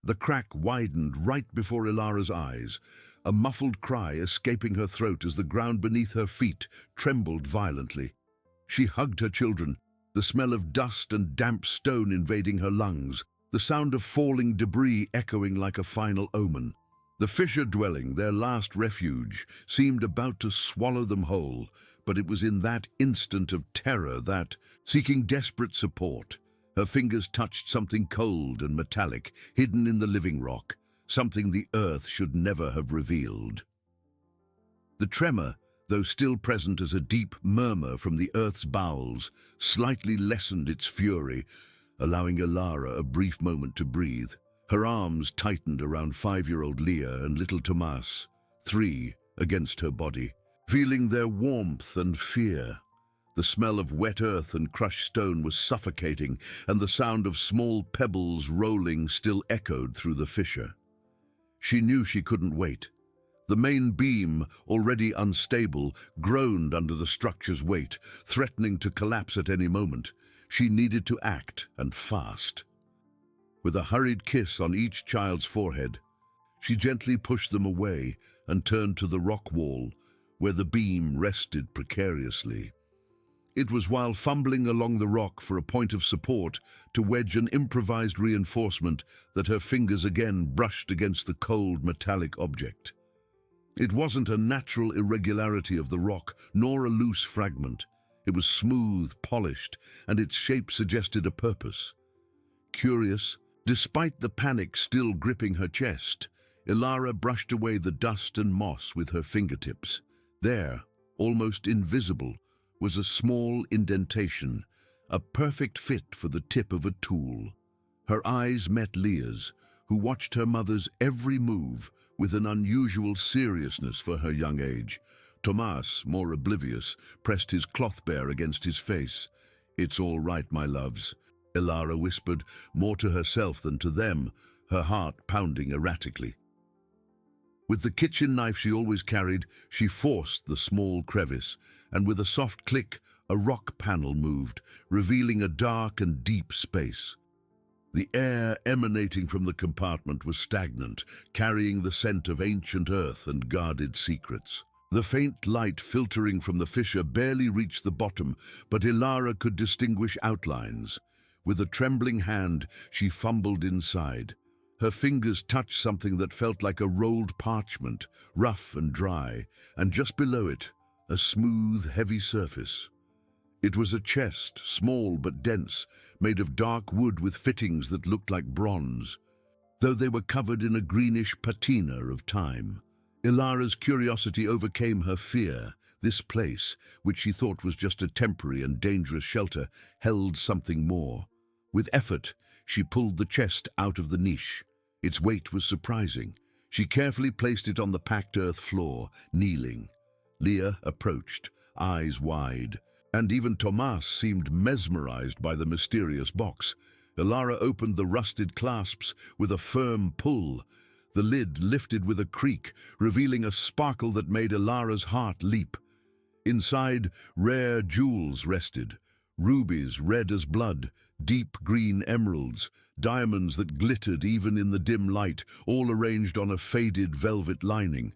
The crack widened right before Ilara's eyes, a muffled cry escaping her throat as the ground beneath her feet trembled violently. She hugged her children, the smell of dust and damp stone invading her lungs, the sound of falling debris echoing like a final omen. The Fisher dwelling, their last refuge, seemed about to swallow them whole, but it was in that instant of terror that, seeking desperate support, her fingers touched something cold and metallic, hidden in the living rock, something the earth should never have revealed. The tremor, though still present as a deep murmur from the earth's bowels, slightly lessened its fury, allowing Ilara a brief moment to breathe. Her arms tightened around 5-year-old Leah and little Tomas, 3, against her body, feeling their warmth and fear. The smell of wet earth and crushed stone was suffocating, and the sound of small pebbles rolling still echoed through the fissure. She knew she couldn't wait. The main beam, already unstable, groaned under the structure's weight, threatening to collapse at any moment. She needed to act, and fast. With a hurried kiss on each child's forehead, she gently pushed them away and turned to the rock wall, where the beam rested precariously. It was while fumbling along the rock for a point of support to wedge an improvised reinforcement that her fingers again brushed against the cold metallic object. It wasn't a natural irregularity of the rock, nor a loose fragment. It was smooth, polished, and its shape suggested a purpose. Curious, despite the panic still gripping her chest, Ilara brushed away the dust and moss with her fingertips. There, almost invisible, was a small indentation, a perfect fit for the tip of a tool. Her eyes met Leah's, who watched her mother's every move with an unusual seriousness for her young age. Tomas, more oblivious, pressed his cloth bear against his face. "It's all right, my loves," Ilara whispered, more to herself than to them, her heart pounding erratically. With the kitchen knife she always carried, she forced the small crevice, and with a soft click, a rock panel moved, revealing a dark and deep space. The air emanating from the compartment was stagnant, carrying the scent of ancient earth and guarded secrets. The faint light filtering from the fissure barely reached the bottom, but Ilara could distinguish outlines. With a trembling hand, she fumbled inside. Her fingers touched something that felt like a rolled parchment, rough and dry, and just below it, a smooth, heavy surface. It was a chest, small but dense, made of dark wood with fittings that looked like bronze, though they were covered in a greenish patina of time. Ilara's curiosity overcame her fear. This place, which she thought was just a temporary and dangerous shelter, held something more. With effort, she pulled the chest out of the niche. Its weight was surprising. She carefully placed it on the packed earth floor, kneeling. Leah approached, eyes wide, and even Tomas seemed mesmerized by the mysterious box. Ilara opened the rusted clasps with a firm pull. The lid lifted with a creak, revealing a sparkle that made Ilara's heart leap. Inside, rare jewels rested, rubies red as blood, deep green emeralds, diamonds that glittered even in the dim light, all arranged on a faded velvet lining.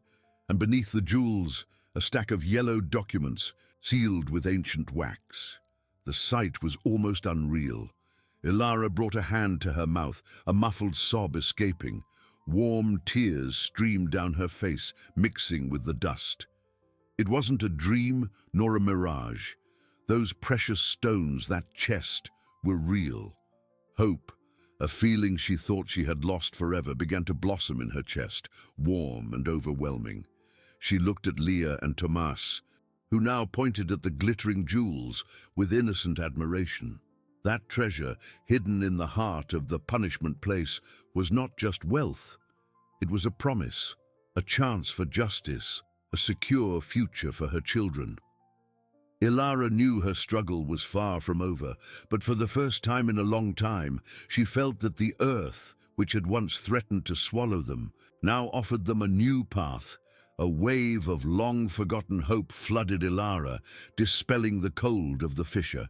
And beneath the jewels, a stack of yellow documents, sealed with ancient wax. The sight was almost unreal. Ilara brought a hand to her mouth, a muffled sob escaping. Warm tears streamed down her face, mixing with the dust. It wasn't a dream nor a mirage. Those precious stones, that chest, were real. Hope, a feeling she thought she had lost forever, began to blossom in her chest, warm and overwhelming. She looked at Leah and Tomas, who now pointed at the glittering jewels with innocent admiration. That treasure, hidden in the heart of the punishment place, was not just wealth. It was a promise, a chance for justice, a secure future for her children. Ilara knew her struggle was far from over, but for the first time in a long time, she felt that the earth, which had once threatened to swallow them, now offered them a new path. A wave of long-forgotten hope flooded Ilara, dispelling the cold of the fissure.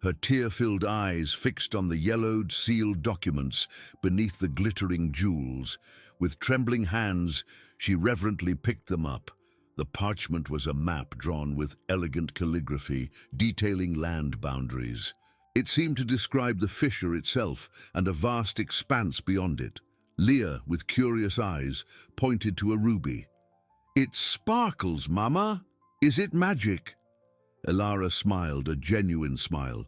her tear-filled eyes fixed on the yellowed, sealed documents beneath the glittering jewels. With trembling hands, she reverently picked them up. The parchment was a map drawn with elegant calligraphy, detailing land boundaries. It seemed to describe the fissure itself and a vast expanse beyond it. Leah, with curious eyes, pointed to a ruby. "It sparkles, Mama! Is it magic?" Elara smiled, a genuine smile.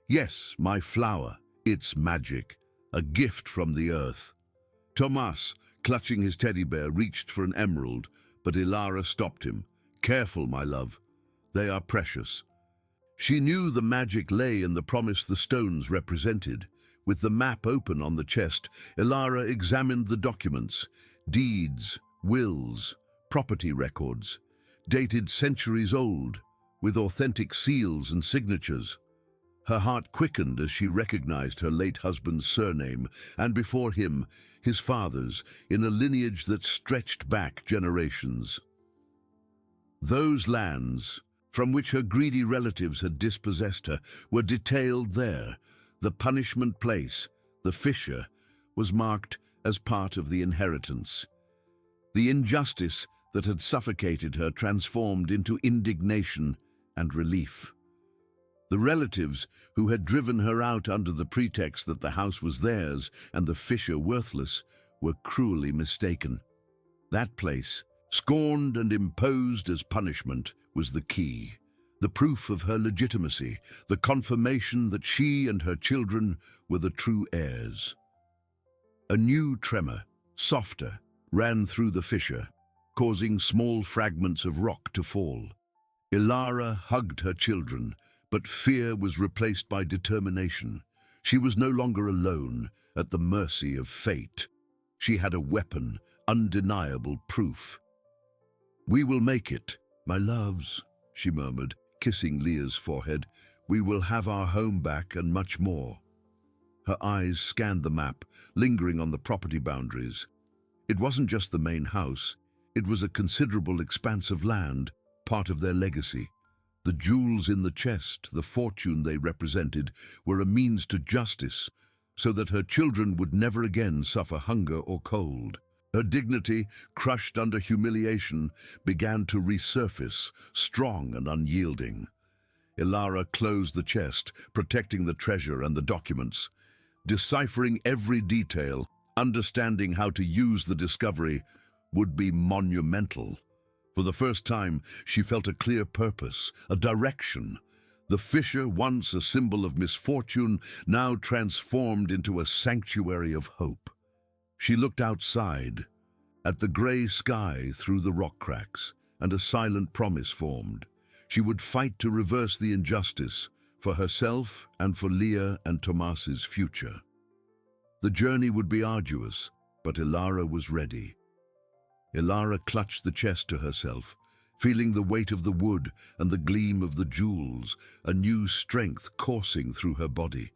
"Yes, my flower. It's magic. A gift from the earth." Tomas, clutching his teddy bear, reached for an emerald, but Elara stopped him. "Careful, my love. They are precious." She knew the magic lay in the promise the stones represented. With the map open on the chest, Elara examined the documents. Deeds, wills, property records, dated centuries old, with authentic seals and signatures. Her heart quickened as she recognized her late husband's surname, and before him, his father's, in a lineage that stretched back generations. Those lands, from which her greedy relatives had dispossessed her, were detailed there. The punishment place, the fissure, was marked as part of the inheritance. The injustice that had suffocated her transformed into indignation and relief. The relatives who had driven her out under the pretext that the house was theirs and the fissure worthless were cruelly mistaken. That place, scorned and imposed as punishment, was the key, the proof of her legitimacy, the confirmation that she and her children were the true heirs. A new tremor, softer, ran through the fissure, causing small fragments of rock to fall. Elara hugged her children, but fear was replaced by determination. She was no longer alone, at the mercy of fate. She had a weapon, undeniable proof. "We will make it, my loves," she murmured, kissing Leah's forehead. "We will have our home back and much more." Her eyes scanned the map, lingering on the property boundaries. It wasn't just the main house. It was a considerable expanse of land, part of their legacy. The jewels in the chest, the fortune they represented, were a means to justice, so that her children would never again suffer hunger or cold. Her dignity, crushed under humiliation, began to resurface, strong and unyielding. Elara closed the chest, protecting the treasure and the documents. Deciphering every detail, understanding how to use the discovery, would be monumental. For the first time, she felt a clear purpose, a direction. The fissure, once a symbol of misfortune, now transformed into a sanctuary of hope. She looked outside, at the grey sky through the rock cracks, and a silent promise formed. She would fight to reverse the injustice, for herself and for Leah and Tomas's future. The journey would be arduous, but Elara was ready. Elara clutched the chest to herself, feeling the weight of the wood and the gleam of the jewels, a new strength coursing through her body.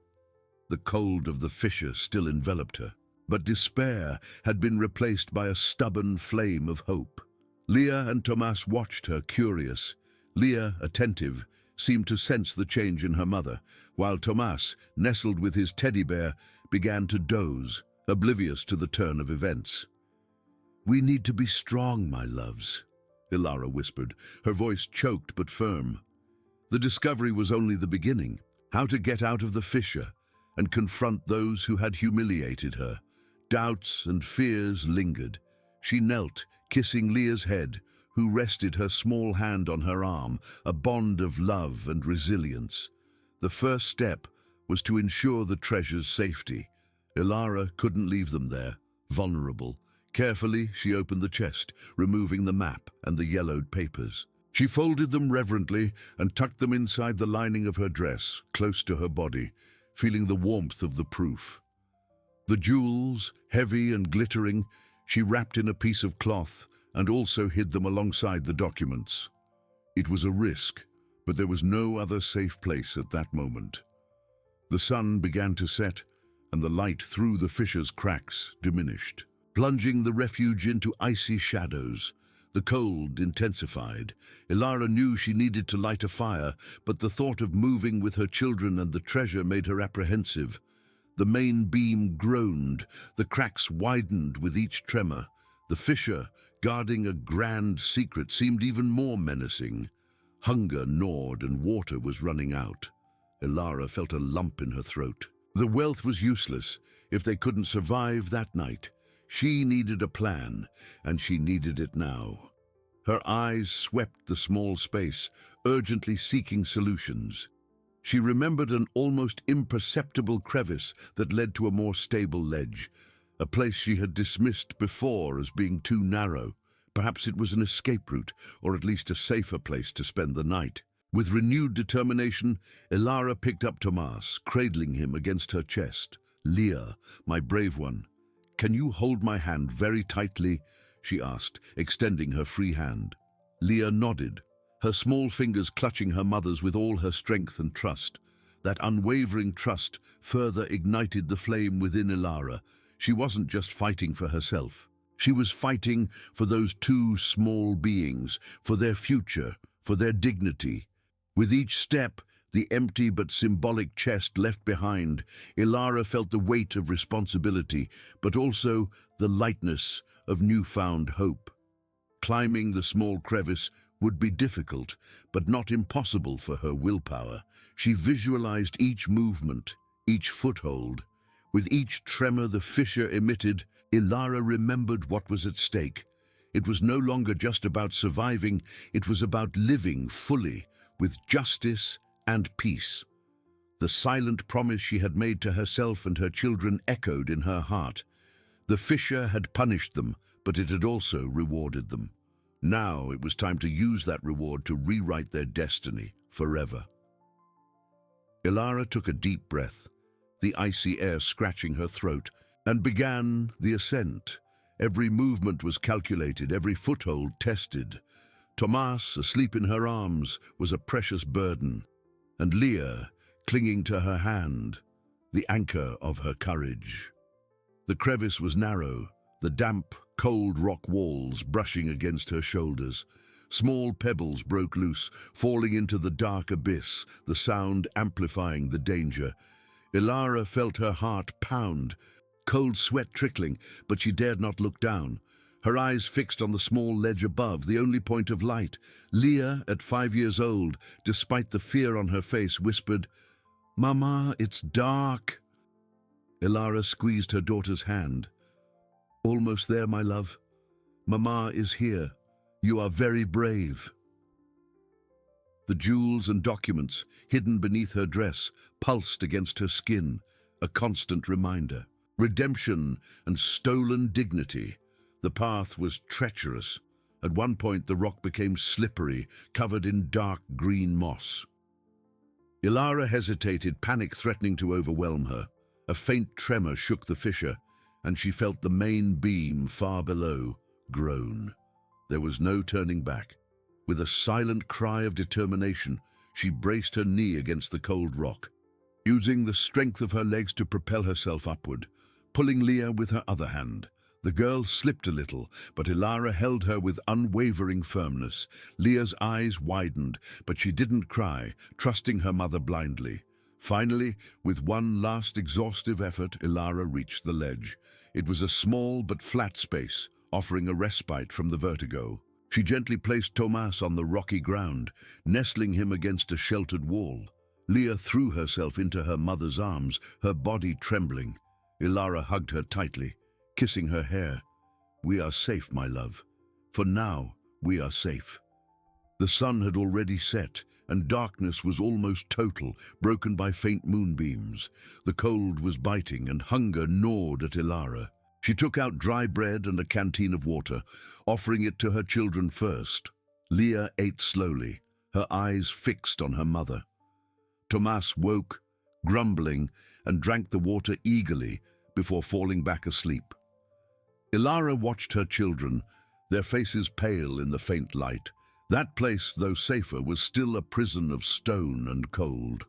The cold of the fissure still enveloped her, but despair had been replaced by a stubborn flame of hope. Leah and Tomas watched her, curious. Leah, attentive, seemed to sense the change in her mother, while Tomas, nestled with his teddy bear, began to doze, oblivious to the turn of events. "We need to be strong, my loves," Elara whispered, her voice choked but firm. The discovery was only the beginning, how to get out of the fissure and confront those who had humiliated her. Doubts and fears lingered. She knelt, kissing Leah's head, who rested her small hand on her arm, a bond of love and resilience. The first step was to ensure the treasure's safety. Elara couldn't leave them there, vulnerable. Carefully, she opened the chest, removing the map and the yellowed papers. She folded them reverently and tucked them inside the lining of her dress, close to her body, feeling the warmth of the proof. The jewels, heavy and glittering, she wrapped in a piece of cloth and also hid them alongside the documents. It was a risk, but there was no other safe place at that moment. The sun began to set, and the light through the fissure's cracks diminished, plunging the refuge into icy shadows. The cold intensified. Ilara knew she needed to light a fire, but the thought of moving with her children and the treasure made her apprehensive. The main beam groaned, the cracks widened with each tremor. The fissure, guarding a grand secret, seemed even more menacing. Hunger gnawed and water was running out. Ilara felt a lump in her throat. The wealth was useless if they couldn't survive that night. She needed a plan, and she needed it now. Her eyes swept the small space, urgently seeking solutions. She remembered an almost imperceptible crevice that led to a more stable ledge, a place she had dismissed before as being too narrow. Perhaps it was an escape route, or at least a safer place to spend the night. With renewed determination, Ilara picked up Tomas, cradling him against her chest. "Leah, my brave one, can you hold my hand very tightly?" she asked, extending her free hand. Leah nodded, her small fingers clutching her mother's with all her strength and trust. That unwavering trust further ignited the flame within Ilara. She wasn't just fighting for herself. She was fighting for those two small beings, for their future, for their dignity. With each step, the empty but symbolic chest left behind, Ilara felt the weight of responsibility, but also the lightness of newfound hope. Climbing the small crevice would be difficult, but not impossible for her willpower. She visualized each movement, each foothold. With each tremor the fissure emitted, Ilara remembered what was at stake. It was no longer just about surviving, it was about living fully, with justice and peace. The silent promise she had made to herself and her children echoed in her heart. The fissure had punished them, but it had also rewarded them. Now it was time to use that reward to rewrite their destiny forever. Ilara took a deep breath, the icy air scratching her throat, and began the ascent. Every movement was calculated, every foothold tested. Tomas, asleep in her arms, was a precious burden, and Leah, clinging to her hand, the anchor of her courage. The crevice was narrow, the damp, cold rock walls brushing against her shoulders. Small pebbles broke loose, falling into the dark abyss, the sound amplifying the danger. Ilara felt her heart pound, cold sweat trickling, but she dared not look down. Her eyes fixed on the small ledge above, the only point of light. Leah, at 5 years old, despite the fear on her face, whispered, "Mama, it's dark." Ilara squeezed her daughter's hand. "Almost there, my love. Mama is here. You are very brave." The jewels and documents, hidden beneath her dress, pulsed against her skin, a constant reminder. Redemption and stolen dignity. The path was treacherous. At one point, the rock became slippery, covered in dark green moss. Ilara hesitated, panic threatening to overwhelm her. A faint tremor shook the fissure, and she felt the main beam far below groan. There was no turning back. With a silent cry of determination, she braced her knee against the cold rock, using the strength of her legs to propel herself upward, pulling Leah with her other hand. The girl slipped a little, but Ilara held her with unwavering firmness. Leah's eyes widened, but she didn't cry, trusting her mother blindly. Finally, with one last exhaustive effort, Ilara reached the ledge. It was a small but flat space, offering a respite from the vertigo. She gently placed Tomas on the rocky ground, nestling him against a sheltered wall. Leah threw herself into her mother's arms, her body trembling. Ilara hugged her tightly, kissing her hair. "We are safe, my love. For now, we are safe." The sun had already set, and darkness was almost total, broken by faint moonbeams. The cold was biting, and hunger gnawed at Ilara. She took out dry bread and a canteen of water, offering it to her children first. Leah ate slowly, her eyes fixed on her mother. Tomas woke, grumbling, and drank the water eagerly before falling back asleep. Ilara watched her children, their faces pale in the faint light. That place, though safer, was still a prison of stone and cold.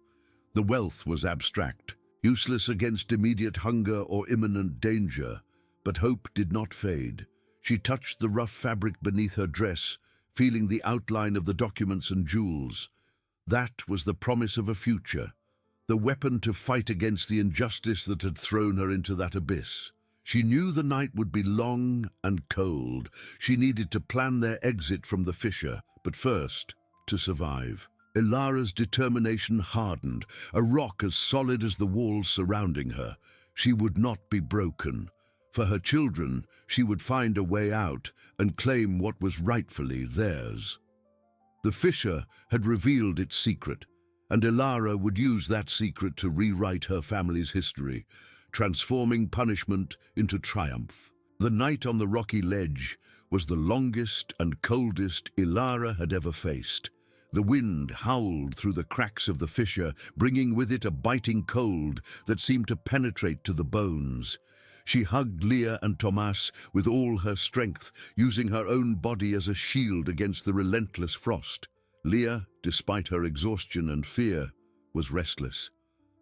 The wealth was abstract, useless against immediate hunger or imminent danger, but hope did not fade. She touched the rough fabric beneath her dress, feeling the outline of the documents and jewels. That was the promise of a future, the weapon to fight against the injustice that had thrown her into that abyss. She knew the night would be long and cold. She needed to plan their exit from the fissure, but first, to survive. Ilara's determination hardened, a rock as solid as the walls surrounding her. She would not be broken. For her children, she would find a way out and claim what was rightfully theirs. The fissure had revealed its secret, and Ilara would use that secret to rewrite her family's history, transforming punishment into triumph. The night on the rocky ledge was the longest and coldest Ilara had ever faced. The wind howled through the cracks of the fissure, bringing with it a biting cold that seemed to penetrate to the bones. She hugged Leah and Tomas with all her strength, using her own body as a shield against the relentless frost. Leah, despite her exhaustion and fear, was restless.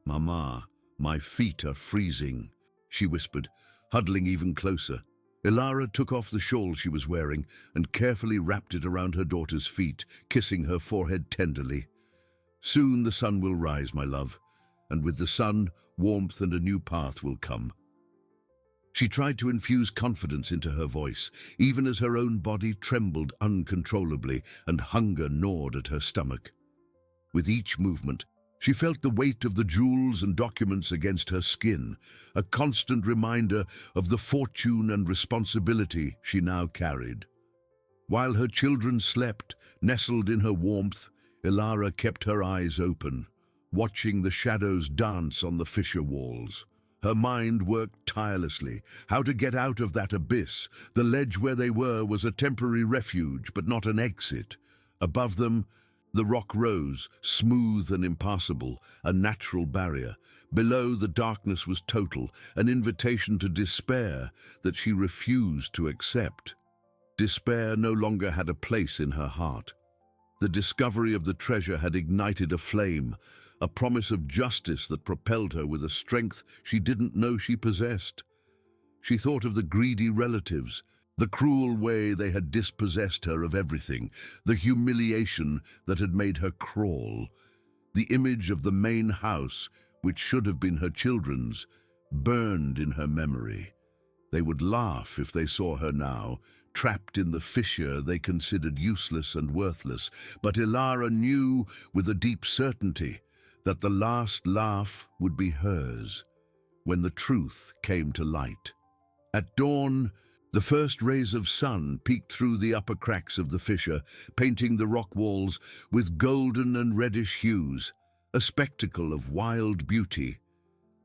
"Mama, my feet are freezing," she whispered, huddling even closer. Ilara took off the shawl she was wearing and carefully wrapped it around her daughter's feet, kissing her forehead tenderly. "Soon the sun will rise, my love, and with the sun, warmth and a new path will come." She tried to infuse confidence into her voice, even as her own body trembled uncontrollably and hunger gnawed at her stomach. With each movement, she felt the weight of the jewels and documents against her skin, a constant reminder of the fortune and responsibility she now carried. While her children slept, nestled in her warmth, Ilara kept her eyes open, watching the shadows dance on the fissure walls. Her mind worked tirelessly, how to get out of that abyss. The ledge where they were was a temporary refuge, but not an exit. Above them, the rock rose, smooth and impassable, a natural barrier. Below, the darkness was total, an invitation to despair that she refused to accept. Despair no longer had a place in her heart. The discovery of the treasure had ignited a flame, a promise of justice that propelled her with a strength she didn't know she possessed. She thought of the greedy relatives, the cruel way they had dispossessed her of everything, the humiliation that had made her crawl. The image of the main house, which should have been her children's, burned in her memory. They would laugh if they saw her now, trapped in the fissure they considered useless and worthless. But Ilara knew with a deep certainty that the last laugh would be hers when the truth came to light. At dawn, the first rays of sun peeked through the upper cracks of the fissure, painting the rock walls with golden and reddish hues, a spectacle of wild beauty.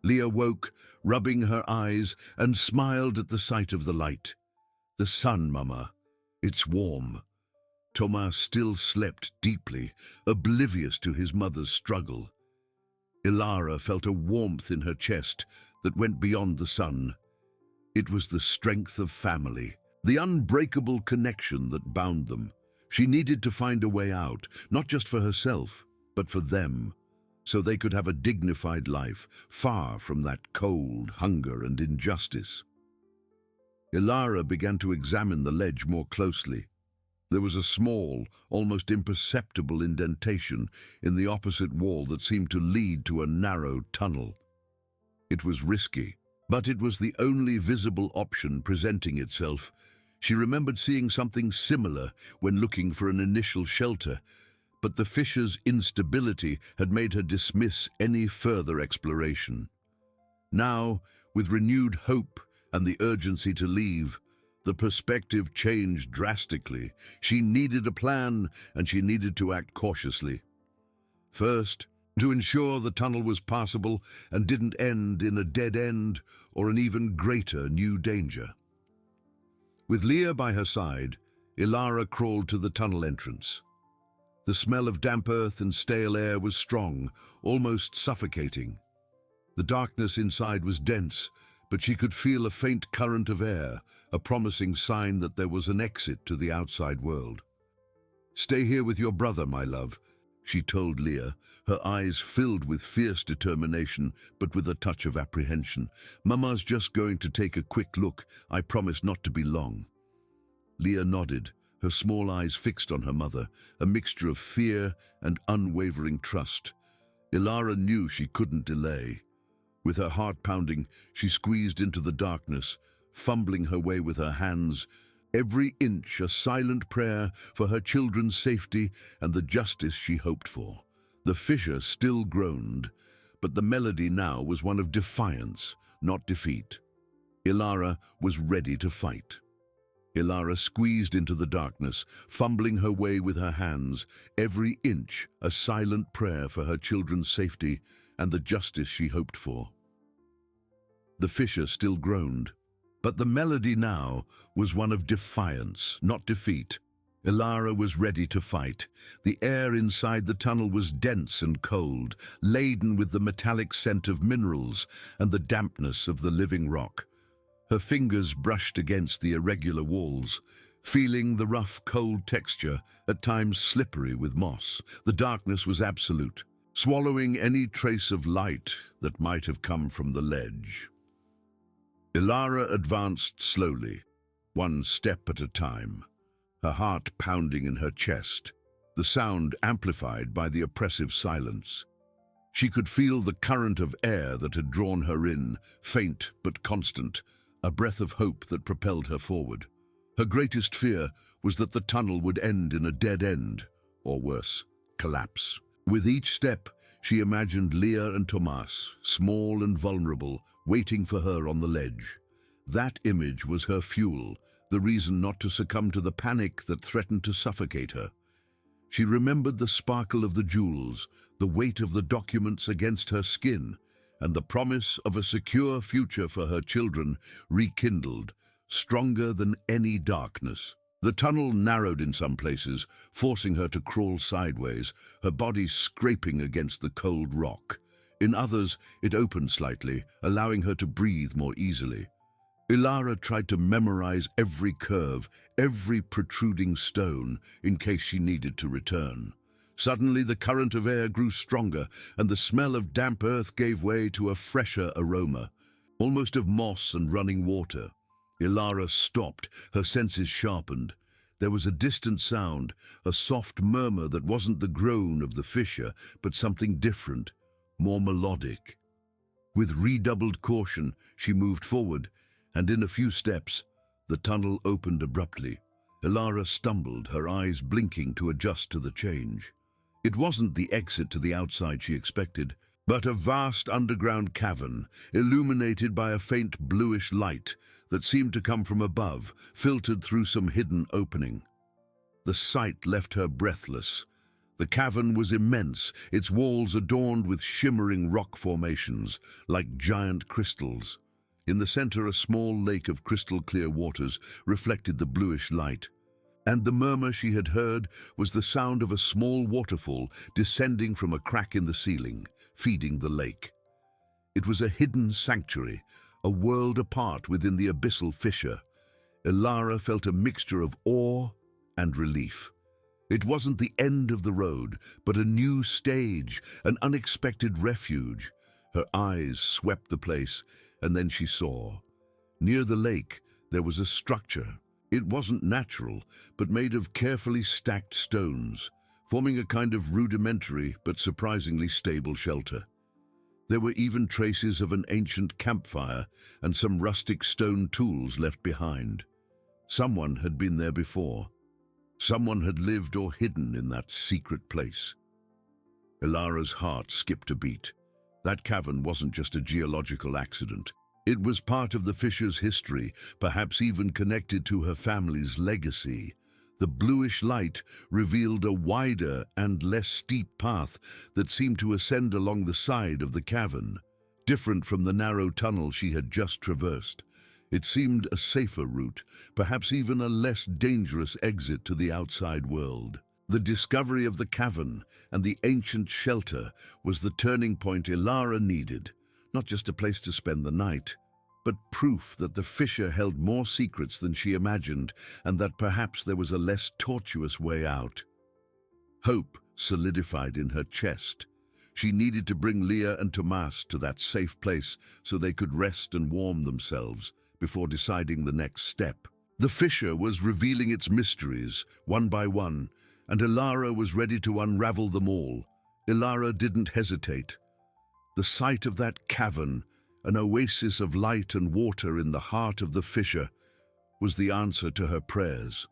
Leah woke, rubbing her eyes, and smiled at the sight of the light. "The sun, Mama. It's warm." Tomas still slept deeply, oblivious to his mother's struggle. Ilara felt a warmth in her chest that went beyond the sun. It was the strength of family, the unbreakable connection that bound them. She needed to find a way out, not just for herself, but for them, so they could have a dignified life, far from that cold, hunger, and injustice. Ilara began to examine the ledge more closely. There was a small, almost imperceptible indentation in the opposite wall that seemed to lead to a narrow tunnel. It was risky, but it was the only visible option presenting itself. She remembered seeing something similar when looking for an initial shelter, but the fissure's instability had made her dismiss any further exploration. Now, with renewed hope and the urgency to leave, the perspective changed drastically. She needed a plan, and she needed to act cautiously. First, to ensure the tunnel was passable and didn't end in a dead end or an even greater new danger. With Leah by her side, Ilara crawled to the tunnel entrance. The smell of damp earth and stale air was strong, almost suffocating. The darkness inside was dense, but she could feel a faint current of air, a promising sign that there was an exit to the outside world. "Stay here with your brother, my love," she told Leah, her eyes filled with fierce determination, but with a touch of apprehension. "Mama's just going to take a quick look. I promise not to be long." Leah nodded, her small eyes fixed on her mother, a mixture of fear and unwavering trust. Ilara knew she couldn't delay. With her heart pounding, she squeezed into the darkness, fumbling her way with her hands, every inch a silent prayer for her children's safety and the justice she hoped for. The fissure still groaned, but the melody now was one of defiance, not defeat. Ilara was ready to fight. Ilara squeezed into the darkness, fumbling her way with her hands, every inch a silent prayer for her children's safety and the justice she hoped for. The fissure still groaned, but the melody now was one of defiance, not defeat. Ilara was ready to fight. The air inside the tunnel was dense and cold, laden with the metallic scent of minerals and the dampness of the living rock. Her fingers brushed against the irregular walls, feeling the rough, cold texture, at times slippery with moss. The darkness was absolute, swallowing any trace of light that might have come from the ledge. Ilara advanced slowly, one step at a time, her heart pounding in her chest, the sound amplified by the oppressive silence. She could feel the current of air that had drawn her in, faint but constant, a breath of hope that propelled her forward. Her greatest fear was that the tunnel would end in a dead end, or worse, collapse. With each step, she imagined Leah and Tomas, small and vulnerable, waiting for her on the ledge. That image was her fuel, the reason not to succumb to the panic that threatened to suffocate her. She remembered the sparkle of the jewels, the weight of the documents against her skin, and the promise of a secure future for her children rekindled, stronger than any darkness. The tunnel narrowed in some places, forcing her to crawl sideways, her body scraping against the cold rock. In others, it opened slightly, allowing her to breathe more easily. Ilara tried to memorize every curve, every protruding stone, in case she needed to return. Suddenly, the current of air grew stronger, and the smell of damp earth gave way to a fresher aroma, almost of moss and running water. Ilara stopped, her senses sharpened. There was a distant sound, a soft murmur that wasn't the groan of the fissure, but something different, more melodic. With redoubled caution, she moved forward, and in a few steps, the tunnel opened abruptly. Ilara stumbled, her eyes blinking to adjust to the change. It wasn't the exit to the outside she expected, but a vast underground cavern, illuminated by a faint bluish light that seemed to come from above, filtered through some hidden opening. The sight left her breathless. The cavern was immense, its walls adorned with shimmering rock formations, like giant crystals. In the center, a small lake of crystal-clear waters reflected the bluish light. And the murmur she had heard was the sound of a small waterfall descending from a crack in the ceiling, feeding the lake. It was a hidden sanctuary, a world apart within the abyssal fissure. Ilara felt a mixture of awe and relief. It wasn't the end of the road, but a new stage, an unexpected refuge. Her eyes swept the place, and then she saw. Near the lake, there was a structure. It wasn't natural, but made of carefully stacked stones, forming a kind of rudimentary but surprisingly stable shelter. There were even traces of an ancient campfire and some rustic stone tools left behind. Someone had been there before. Someone had lived or hidden in that secret place. Ilara's heart skipped a beat. That cavern wasn't just a geological accident. It was part of the fissure's history, perhaps even connected to her family's legacy. The bluish light revealed a wider and less steep path that seemed to ascend along the side of the cavern, different from the narrow tunnel she had just traversed. It seemed a safer route, perhaps even a less dangerous exit to the outside world. The discovery of the cavern and the ancient shelter was the turning point Ilara needed. Not just a place to spend the night, but proof that the fissure held more secrets than she imagined, and that perhaps there was a less tortuous way out. Hope solidified in her chest. She needed to bring Leah and Tomas to that safe place so they could rest and warm themselves before deciding the next step. The fissure was revealing its mysteries, one by one, and Ilara was ready to unravel them all. Ilara didn't hesitate. The sight of that cavern, an oasis of light and water in the heart of the fissure, was the answer to her prayers.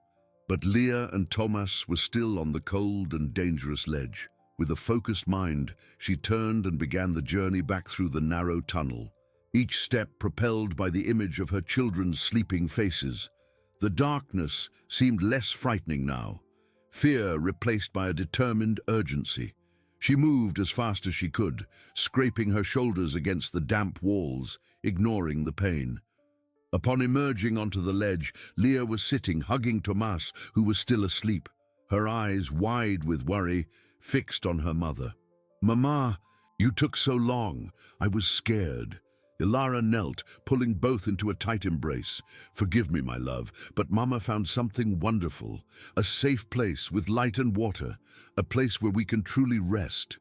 But Leah and Thomas were still on the cold and dangerous ledge. With a focused mind, she turned and began the journey back through the narrow tunnel, each step propelled by the image of her children's sleeping faces. The darkness seemed less frightening now, fear replaced by a determined urgency. She moved as fast as she could, scraping her shoulders against the damp walls, ignoring the pain. Upon emerging onto the ledge, Leah was sitting, hugging Thomas, who was still asleep, her eyes wide with worry, fixed on her mother. "Mama, you took so long. I was scared." Ilara knelt, pulling both into a tight embrace. "Forgive me, my love, but Mama found something wonderful. A safe place with light and water, a place where we can truly rest."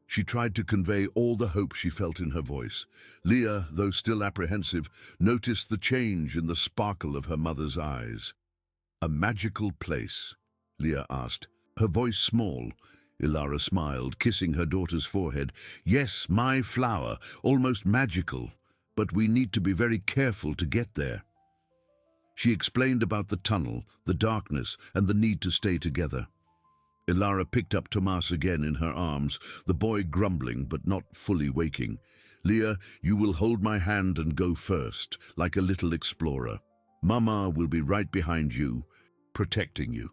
She tried to convey all the hope she felt in her voice. Leah, though still apprehensive, noticed the change in the sparkle of her mother's eyes. "A magical place?" Leah asked, her voice small. Ilara smiled, kissing her daughter's forehead. "Yes, my flower, almost magical, but we need to be very careful to get there." She explained about the tunnel, the darkness, and the need to stay together. Ilara picked up Thomas again in her arms, the boy grumbling but not fully waking. "Leah, you will hold my hand and go first, like a little explorer. Mama will be right behind you, protecting you."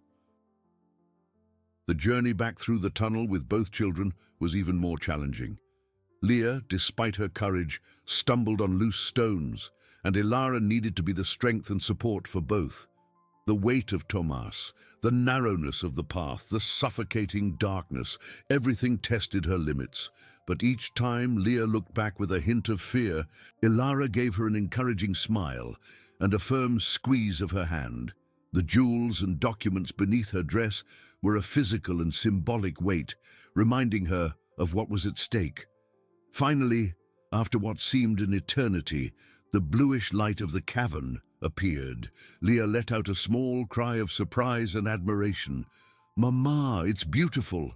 The journey back through the tunnel with both children was even more challenging. Leah, despite her courage, stumbled on loose stones, and Ilara needed to be the strength and support for both. The weight of Thomas, the narrowness of the path, the suffocating darkness, everything tested her limits. But each time Leah looked back with a hint of fear, Ilara gave her an encouraging smile and a firm squeeze of her hand. The jewels and documents beneath her dress were a physical and symbolic weight, reminding her of what was at stake. Finally, after what seemed an eternity, the bluish light of the cavern appeared. Leah let out a small cry of surprise and admiration. "Mama, it's beautiful!"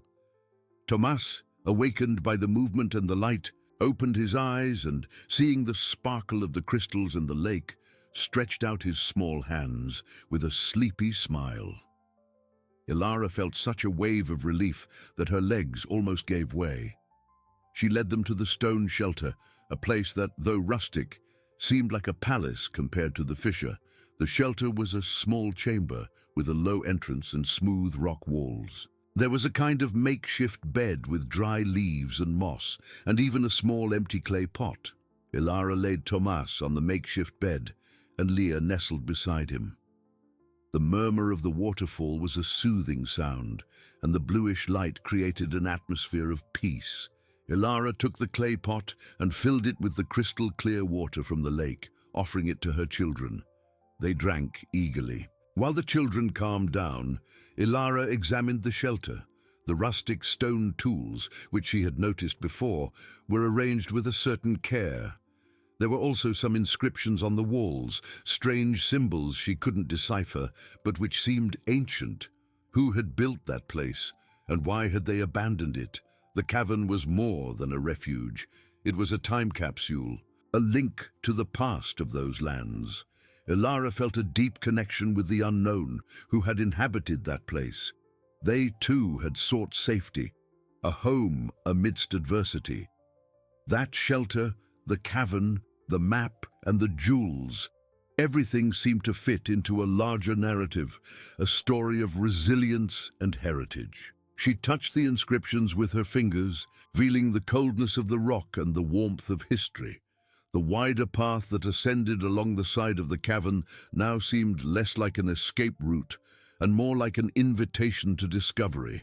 Thomas, awakened by the movement and the light, opened his eyes and, seeing the sparkle of the crystals in the lake, stretched out his small hands with a sleepy smile. Ilara felt such a wave of relief that her legs almost gave way. She led them to the stone shelter, a place that, though rustic, seemed like a palace compared to the fissure. The shelter was a small chamber with a low entrance and smooth rock walls. There was a kind of makeshift bed with dry leaves and moss, and even a small empty clay pot. Ilara laid Thomas on the makeshift bed, and Leah nestled beside him. The murmur of the waterfall was a soothing sound, and the bluish light created an atmosphere of peace. Ilara took the clay pot and filled it with the crystal-clear water from the lake, offering it to her children. They drank eagerly. While the children calmed down, Ilara examined the shelter. The rustic stone tools, which she had noticed before, were arranged with a certain care. There were also some inscriptions on the walls, strange symbols she couldn't decipher, but which seemed ancient. Who had built that place, and why had they abandoned it? The cavern was more than a refuge. It was a time capsule, a link to the past of those lands. Ilara felt a deep connection with the unknown who had inhabited that place. They too had sought safety, a home amidst adversity. That shelter, the cavern, the map, and the jewels, everything seemed to fit into a larger narrative, a story of resilience and heritage. She touched the inscriptions with her fingers, feeling the coldness of the rock and the warmth of history. The wider path that ascended along the side of the cavern now seemed less like an escape route and more like an invitation to discovery.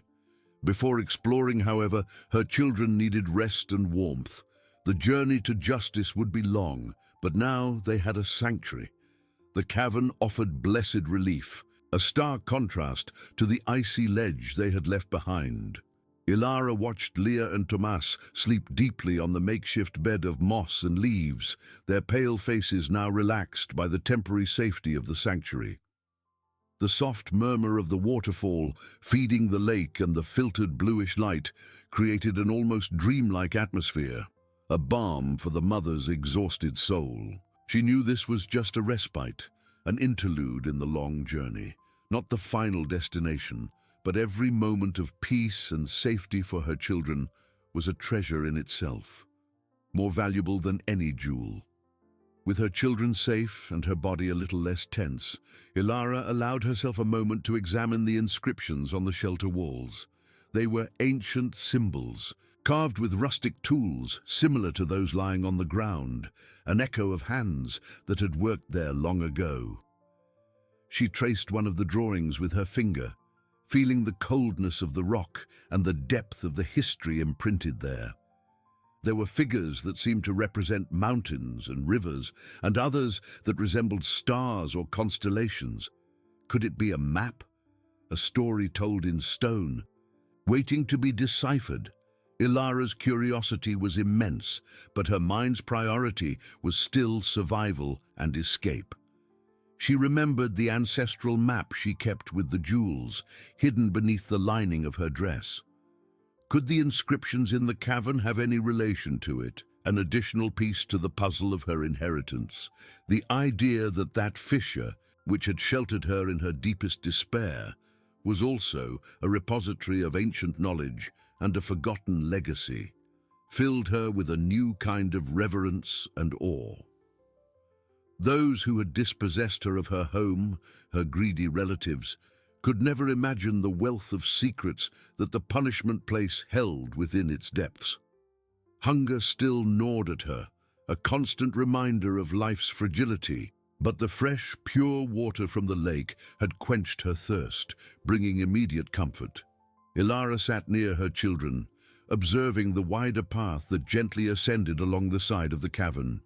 Before exploring, however, her children needed rest and warmth. The journey to justice would be long, but now they had a sanctuary. The cavern offered blessed relief, a stark contrast to the icy ledge they had left behind. Ilara watched Leah and Tomas sleep deeply on the makeshift bed of moss and leaves, their pale faces now relaxed by the temporary safety of the sanctuary. The soft murmur of the waterfall feeding the lake and the filtered bluish light created an almost dreamlike atmosphere, a balm for the mother's exhausted soul. She knew this was just a respite, an interlude in the long journey, not the final destination, but every moment of peace and safety for her children was a treasure in itself, more valuable than any jewel. With her children safe and her body a little less tense, Ilara allowed herself a moment to examine the inscriptions on the shelter walls. They were ancient symbols, carved with rustic tools similar to those lying on the ground, an echo of hands that had worked there long ago. She traced one of the drawings with her finger, feeling the coldness of the rock and the depth of the history imprinted there. There were figures that seemed to represent mountains and rivers, and others that resembled stars or constellations. Could it be a map? A story told in stone, waiting to be deciphered? Ilara's curiosity was immense, but her mind's priority was still survival and escape. She remembered the ancestral map she kept with the jewels, hidden beneath the lining of her dress. Could the inscriptions in the cavern have any relation to it? An additional piece to the puzzle of her inheritance. The idea that that fissure, which had sheltered her in her deepest despair, was also a repository of ancient knowledge and a forgotten legacy, filled her with a new kind of reverence and awe. Those who had dispossessed her of her home, her greedy relatives, could never imagine the wealth of secrets that the punishment place held within its depths. Hunger still gnawed at her, a constant reminder of life's fragility, but the fresh, pure water from the lake had quenched her thirst, bringing immediate comfort. Ilara sat near her children, observing the wider path that gently ascended along the side of the cavern.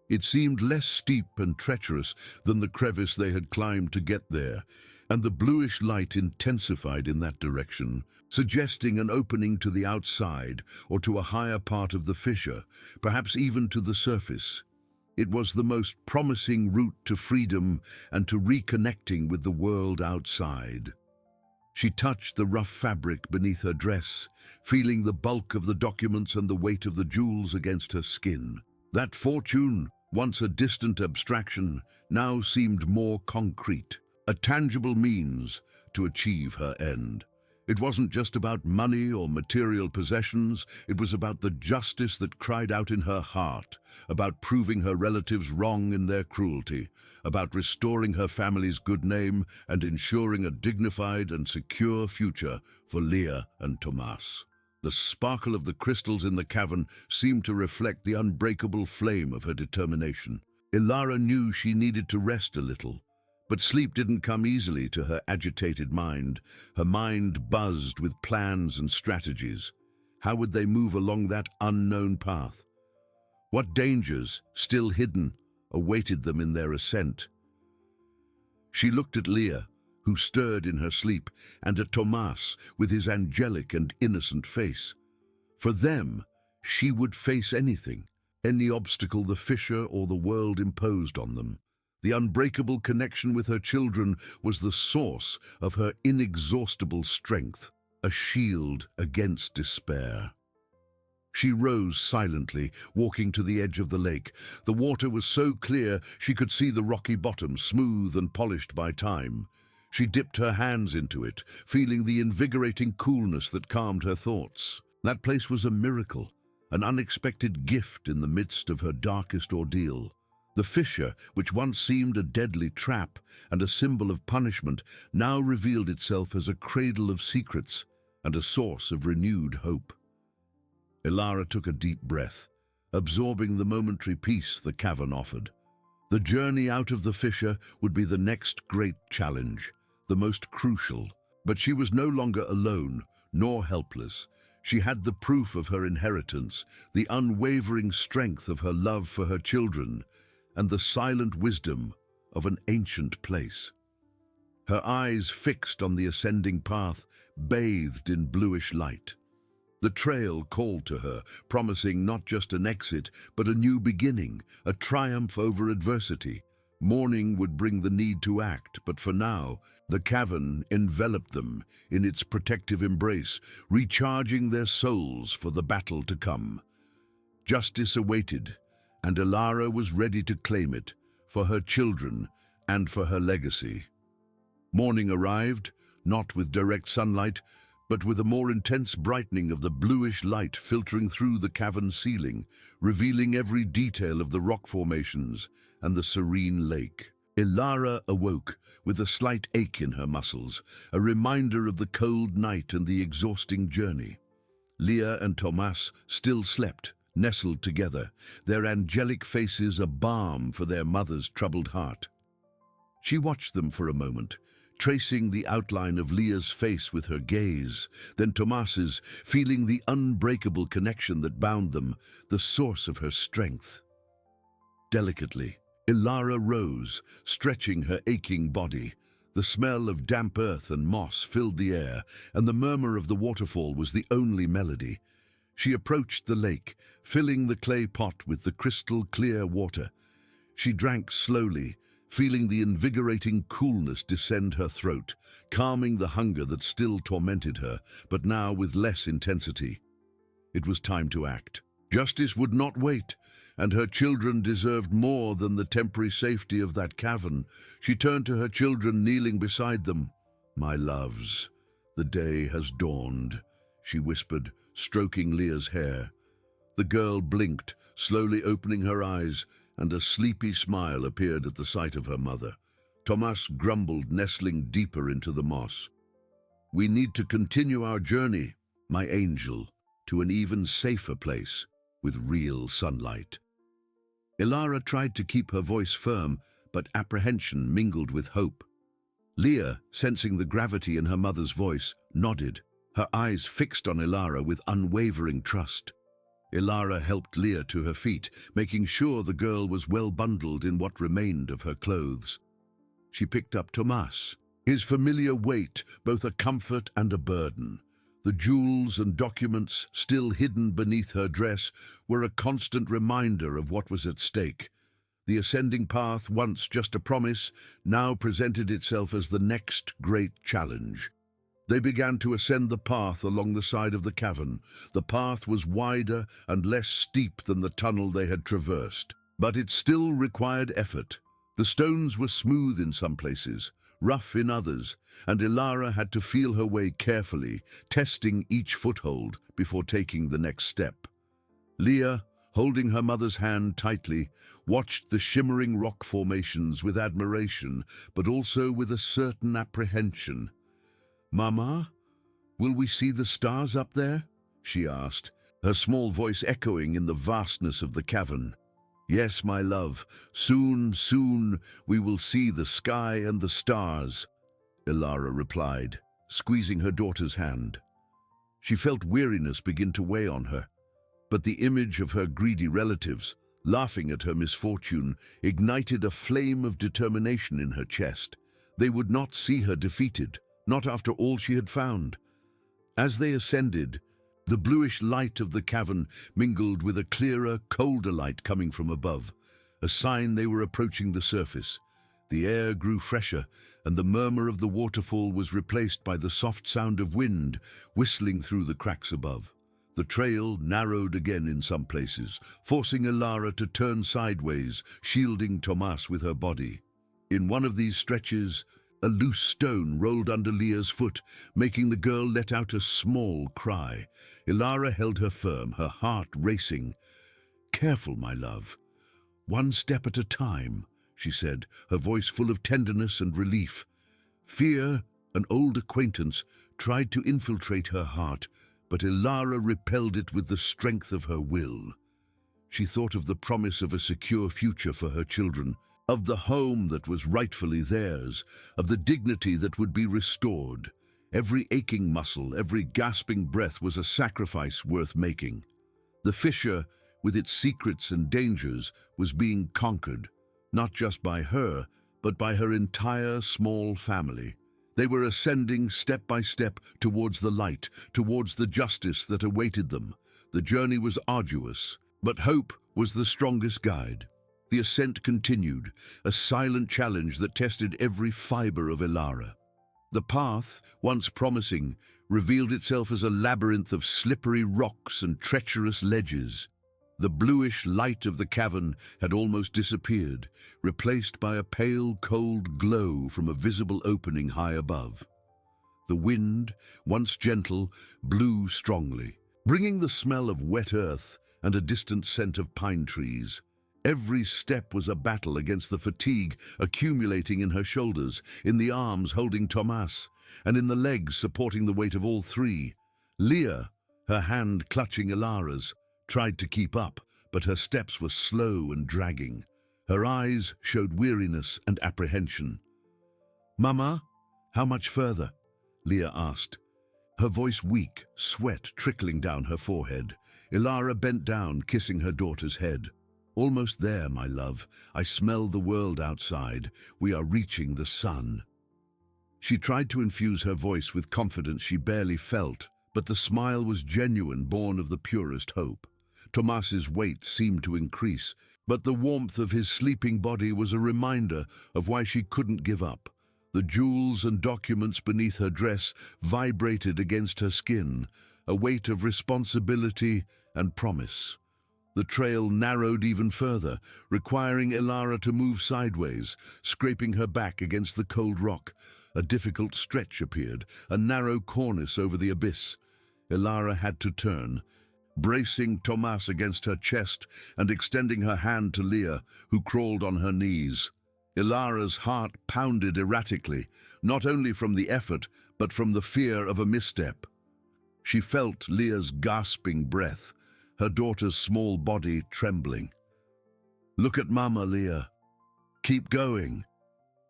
It seemed less steep and treacherous than the crevice they had climbed to get there, and the bluish light intensified in that direction, suggesting an opening to the outside or to a higher part of the fissure, perhaps even to the surface. It was the most promising route to freedom and to reconnecting with the world outside. She touched the rough fabric beneath her dress, feeling the bulk of the documents and the weight of the jewels against her skin. That fortune, once a distant abstraction, now seemed more concrete, a tangible means to achieve her end. It wasn't just about money or material possessions, it was about the justice that cried out in her heart, about proving her relatives wrong in their cruelty, about restoring her family's good name and ensuring a dignified and secure future for Leah and Tomas. The sparkle of the crystals in the cavern seemed to reflect the unbreakable flame of her determination. Ilara knew she needed to rest a little, but sleep didn't come easily to her agitated mind. Her mind buzzed with plans and strategies. How would they move along that unknown path? What dangers, still hidden, awaited them in their ascent? She looked at Leah, who stirred in her sleep, and at Tomas, with his angelic and innocent face. For them, she would face anything, any obstacle the fissure or the world imposed on them. The unbreakable connection with her children was the source of her inexhaustible strength, a shield against despair. She rose silently, walking to the edge of the lake. The water was so clear she could see the rocky bottom, smooth and polished by time. She dipped her hands into it, feeling the invigorating coolness that calmed her thoughts. That place was a miracle, an unexpected gift in the midst of her darkest ordeal. The fissure, which once seemed a deadly trap and a symbol of punishment, now revealed itself as a cradle of secrets and a source of renewed hope. Ilara took a deep breath, absorbing the momentary peace the cavern offered. The journey out of the fissure would be the next great challenge, the most crucial. But she was no longer alone, nor helpless. She had the proof of her inheritance, the unwavering strength of her love for her children, and the silent wisdom of an ancient place. Her eyes fixed on the ascending path, bathed in bluish light. The trail called to her, promising not just an exit, but a new beginning, a triumph over adversity. Morning would bring the need to act, but for now, the cavern enveloped them in its protective embrace, recharging their souls for the battle to come. Justice awaited, and Elara was ready to claim it, for her children and for her legacy. Morning arrived, not with direct sunlight, but with a more intense brightening of the bluish light filtering through the cavern ceiling, revealing every detail of the rock formations and the serene lake. Elara awoke with a slight ache in her muscles, a reminder of the cold night and the exhausting journey. Leah and Tomas still slept, nestled together, their angelic faces a balm for their mother's troubled heart. She watched them for a moment, tracing the outline of Leah's face with her gaze, then Tomas's, feeling the unbreakable connection that bound them, the source of her strength. Delicately, Elara rose, stretching her aching body. The smell of damp earth and moss filled the air, and the murmur of the waterfall was the only melody. She approached the lake, filling the clay pot with the crystal-clear water. She drank slowly, feeling the invigorating coolness descend her throat, calming the hunger that still tormented her, but now with less intensity. It was time to act. Justice would not wait, and her children deserved more than the temporary safety of that cavern. She turned to her children kneeling beside them. "My loves, the day has dawned," she whispered, stroking Leah's hair. The girl blinked, slowly opening her eyes, and a sleepy smile appeared at the sight of her mother. Tomas grumbled, nestling deeper into the moss. "We need to continue our journey, my angel, to an even safer place, with real sunlight." Elara tried to keep her voice firm, but apprehension mingled with hope. Leah, sensing the gravity in her mother's voice, nodded, her eyes fixed on Elara with unwavering trust. Elara helped Leah to her feet, making sure the girl was well bundled in what remained of her clothes. She picked up Tomas, his familiar weight both a comfort and a burden. The jewels and documents still hidden beneath her dress were a constant reminder of what was at stake. The ascending path, once just a promise, now presented itself as the next great challenge. They began to ascend the path along the side of the cavern. The path was wider and less steep than the tunnel they had traversed, but it still required effort. The stones were smooth in some places, rough in others, and Elara had to feel her way carefully, testing each foothold before taking the next step. Leah, holding her mother's hand tightly, watched the shimmering rock formations with admiration, but also with a certain apprehension. "Mama, will we see the stars up there?" she asked, her small voice echoing in the vastness of the cavern. "Yes, my love, soon, soon we will see the sky and the stars," Elara replied, squeezing her daughter's hand. She felt weariness begin to weigh on her, but the image of her greedy relatives, laughing at her misfortune, ignited a flame of determination in her chest. They would not see her defeated, not after all she had found. As they ascended, the bluish light of the cavern mingled with a clearer, colder light coming from above, a sign they were approaching the surface. The air grew fresher, and the murmur of the waterfall was replaced by the soft sound of wind whistling through the cracks above. The trail narrowed again in some places, forcing Elara to turn sideways, shielding Tomas with her body. In one of these stretches, a loose stone rolled under Leah's foot, making the girl let out a small cry. Elara held her firm, her heart racing. "Careful, my love. One step at a time," she said, her voice full of tenderness and relief. Fear, an old acquaintance, tried to infiltrate her heart, but Elara repelled it with the strength of her will. She thought of the promise of a secure future for her children, of the home that was rightfully theirs, of the dignity that would be restored. Every aching muscle, every gasping breath was a sacrifice worth making. The fissure, with its secrets and dangers, was being conquered, not just by her, but by her entire small family. They were ascending step by step towards the light, towards the justice that awaited them. The journey was arduous, but hope was the strongest guide. The ascent continued, a silent challenge that tested every fiber of Elara. The path, once promising, revealed itself as a labyrinth of slippery rocks and treacherous ledges. The bluish light of the cavern had almost disappeared, replaced by a pale, cold glow from a visible opening high above. The wind, once gentle, blew strongly, bringing the smell of wet earth and a distant scent of pine trees. Every step was a battle against the fatigue accumulating in her shoulders, in the arms holding Tomas, and in the legs supporting the weight of all three. Leah, her hand clutching Elara's, tried to keep up, but her steps were slow and dragging. Her eyes showed weariness and apprehension. "Mama, how much further?" Leah asked. Her voice weak, sweat trickling down her forehead. Elara bent down, kissing her daughter's head. "Almost there, my love. I smell the world outside. We are reaching the sun." She tried to infuse her voice with confidence she barely felt, but the smile was genuine, born of the purest hope. Tomas's weight seemed to increase, but the warmth of his sleeping body was a reminder of why she couldn't give up. The jewels and documents beneath her dress vibrated against her skin, a weight of responsibility and promise. The trail narrowed even further, requiring Elara to move sideways, scraping her back against the cold rock. A difficult stretch appeared, a narrow cornice over the abyss. Elara had to turn, bracing Tomas against her chest and extending her hand to Leah, who crawled on her knees. Elara's heart pounded erratically, not only from the effort, but from the fear of a misstep. She felt Leah's gasping breath, her daughter's small body trembling. "Look at Mama, Leah. Keep going,"